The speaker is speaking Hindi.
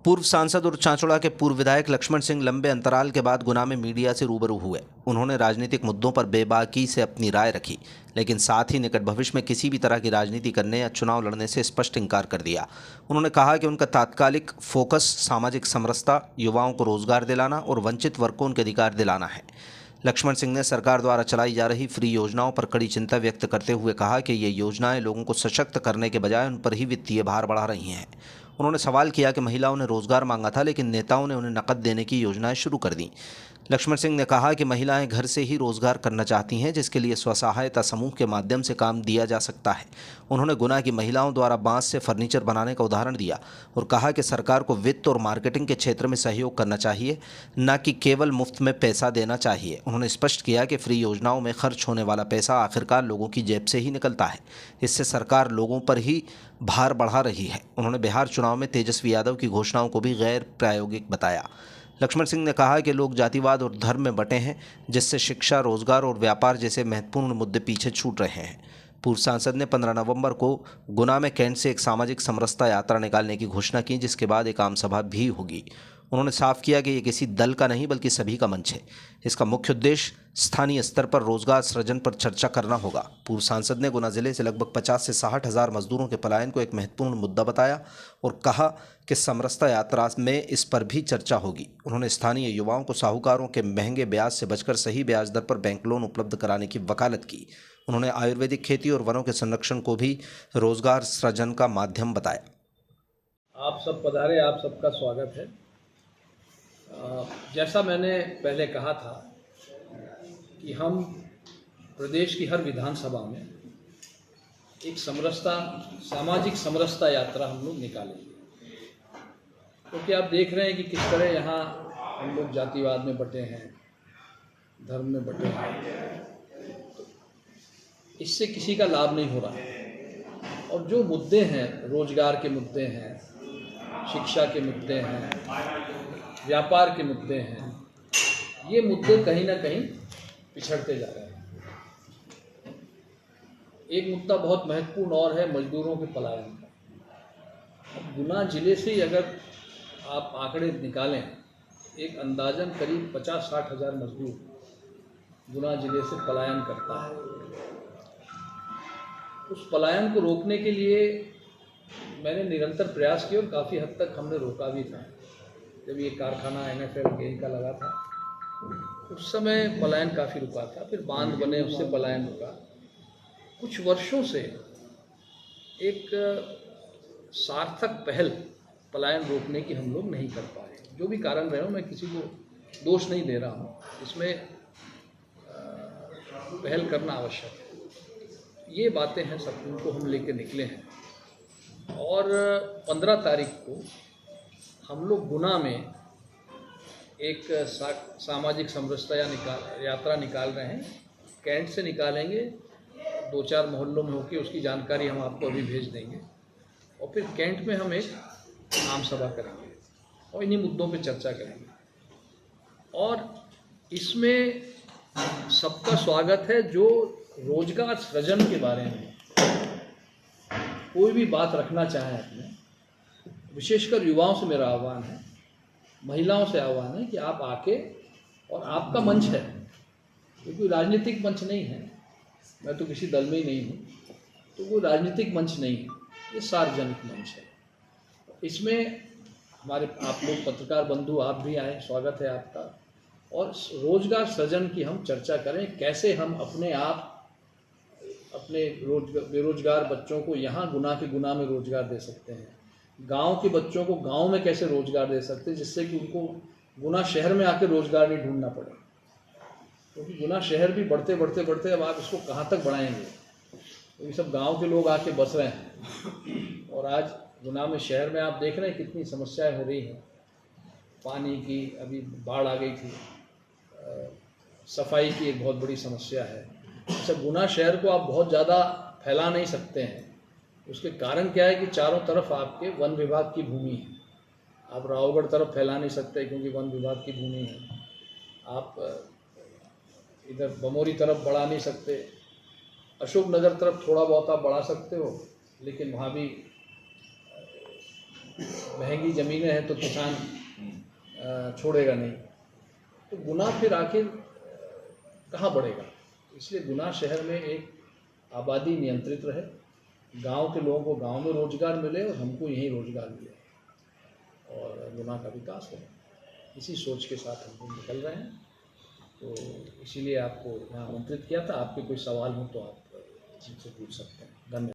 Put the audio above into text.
पूर्व सांसद और चांचौड़ा के पूर्व विधायक लक्ष्मण सिंह लंबे अंतराल के बाद गुना में मीडिया से रूबरू हुए। उन्होंने राजनीतिक मुद्दों पर बेबाकी से अपनी राय रखी, लेकिन साथ ही निकट भविष्य में किसी भी तरह की राजनीति करने या चुनाव लड़ने से स्पष्ट इंकार कर दिया। उन्होंने कहा कि उनका तात्कालिक फोकस सामाजिक समरसता, युवाओं को रोजगार दिलाना और वंचित वर्ग को उनके अधिकार दिलाना है। लक्ष्मण सिंह ने सरकार द्वारा चलाई जा रही फ्री योजनाओं पर कड़ी चिंता व्यक्त करते हुए कहा कि ये योजनाएं लोगों को सशक्त करने के बजाय उन पर ही वित्तीय भार बढ़ा रही हैं। उन्होंने सवाल किया कि महिलाओं ने रोजगार मांगा था, लेकिन नेताओं ने उन्हें नकद देने की योजनाएं शुरू कर दी। लक्ष्मण सिंह ने कहा कि महिलाएं घर से ही रोजगार करना चाहती हैं, जिसके लिए स्वसहायता समूह के माध्यम से काम दिया जा सकता है। उन्होंने गुना की महिलाओं द्वारा बांस से फर्नीचर बनाने का उदाहरण दिया और कहा कि सरकार को वित्त और मार्केटिंग के क्षेत्र में सहयोग करना चाहिए, न कि केवल मुफ्त में पैसा देना चाहिए। उन्होंने स्पष्ट किया कि फ्री योजनाओं में खर्च होने वाला पैसा आखिरकार लोगों की जेब से ही निकलता है। इससे सरकार लोगों पर ही भार बढ़ा रही है। उन्होंने बिहार चुनाव में तेजस्वी यादव की घोषणाओं को भी गैर प्रायोगिक बताया। लक्ष्मण सिंह ने कहा कि लोग जातिवाद और धर्म में बंटे हैं, जिससे शिक्षा, रोजगार और व्यापार जैसे महत्वपूर्ण मुद्दे पीछे छूट रहे हैं। पूर्व सांसद ने 15 नवंबर को गुना में कैंट से एक सामाजिक समरसता यात्रा निकालने की घोषणा की, जिसके बाद एक आम सभा भी होगी। उन्होंने साफ किया कि ये किसी दल का नहीं बल्कि सभी का मंच है। इसका मुख्य उद्देश्य स्थानीय स्तर पर रोजगार सृजन पर चर्चा करना होगा। पूर्व सांसद ने गुना जिले से लगभग 50 से 60 हज़ार मजदूरों के पलायन को एक महत्वपूर्ण मुद्दा बताया और कहा कि समरसता यात्रा में इस पर भी चर्चा होगी। उन्होंने स्थानीय युवाओं को साहूकारों के महंगे ब्याज से बचकर सही ब्याज दर पर बैंक लोन उपलब्ध कराने की वकालत की। उन्होंने आयुर्वेदिक खेती और वनों के संरक्षण को भी रोजगार सृजन का माध्यम बताया। आप सब पधारे, आप सबका स्वागत है। जैसा मैंने पहले कहा था कि हम प्रदेश की हर विधानसभा में एक सामाजिक समरसता यात्रा हम लोग निकालेंगे, क्योंकि आप देख रहे हैं कि किस तरह यहाँ हम लोग जातिवाद में बटे हैं, धर्म में बटे हैं। तो इससे किसी का लाभ नहीं हो रहा है। और जो मुद्दे हैं, रोजगार के मुद्दे हैं, शिक्षा के मुद्दे हैं, व्यापार के मुद्दे हैं, ये मुद्दे कहीं ना कहीं पिछड़ते जा रहे हैं। एक मुद्दा बहुत महत्वपूर्ण और है मजदूरों के पलायन का। अब गुना जिले से अगर आप आंकड़े निकालें, एक अंदाजन करीब 50-60 हज़ार मजदूर गुना जिले से पलायन करता है। उस पलायन को रोकने के लिए मैंने निरंतर प्रयास किए और काफ़ी हद तक हमने रोका भी था। जब ये कारखाना NFL गेल का लगा था, उस समय पलायन काफ़ी रुका था। फिर बांध बने, उससे पलायन रुका। कुछ वर्षों से एक सार्थक पहल पलायन रोकने की हम लोग नहीं कर पाए। जो भी कारण रहे हो, मैं किसी को दोष नहीं दे रहा हूँ, इसमें पहल करना आवश्यक है। ये बातें हैं, सब उनको हम लेके निकले हैं। और 15 तारीख को हम लोग गुना में एक सामाजिक समरसता यात्रा निकाल रहे हैं। कैंट से निकालेंगे, 2-4 मोहल्लों में होकर उसकी जानकारी हम आपको अभी भेज देंगे। और फिर कैंट में हम एक आम सभा करेंगे और इन्हीं मुद्दों पे चर्चा करेंगे। और इसमें सबका स्वागत है। जो रोजगार सृजन के बारे में कोई भी बात रखना चाहे अपने, विशेषकर युवाओं से मेरा आह्वान है, महिलाओं से आह्वान है कि आप आके, और आपका मंच है, ये कोई राजनीतिक मंच नहीं है, मैं तो किसी दल में ही नहीं हूँ, तो कोई राजनीतिक मंच नहीं है, ये सार्वजनिक मंच है। इसमें हमारे आप लोग पत्रकार बंधु, आप भी आए, स्वागत है आपका। और रोजगार सृजन की हम चर्चा करें, कैसे हम अपने बेरोजगार बच्चों को यहाँ गुना में रोजगार दे सकते हैं, गांव के बच्चों को गांव में कैसे रोजगार दे सकते हैं, जिससे कि उनको गुना शहर में आकर रोजगार नहीं ढूंढना पड़े। क्योंकि गुना शहर भी बढ़ते अब आप इसको कहाँ तक बढ़ाएंगे, तो ये सब गांव के लोग आके बस रहे हैं। और आज गुना में शहर में आप देख रहे हैं कितनी समस्याएं हो रही हैं। पानी की, अभी बाढ़ आ गई थी, सफाई की एक बहुत बड़ी समस्या है। अच्छा, गुना शहर को आप बहुत ज़्यादा फैला नहीं सकते हैं। उसके कारण क्या है कि चारों तरफ आपके वन विभाग की भूमि है। आप रावगढ़ तरफ फैला नहीं सकते क्योंकि वन विभाग की भूमि है। आप इधर बमोरी तरफ बढ़ा नहीं सकते। अशोकनगर तरफ थोड़ा बहुत आप बढ़ा सकते हो, लेकिन वहाँ भी महंगी ज़मीनें हैं तो किसान छोड़ेगा नहीं, तो गुना फिर आखिर कहाँ बढ़ेगा। इसलिए गुना शहर में एक आबादी नियंत्रित रहे, गांव के लोगों को गांव में रोजगार मिले और हमको यहीं रोजगार मिले और गुना का विकास हो। इसी सोच के साथ हम लोग निकल रहे हैं। तो इसीलिए आपको यहाँ आमंत्रित किया था। आपके कोई सवाल हो तो आप मुझसे पूछ सकते हैं। धन्यवाद।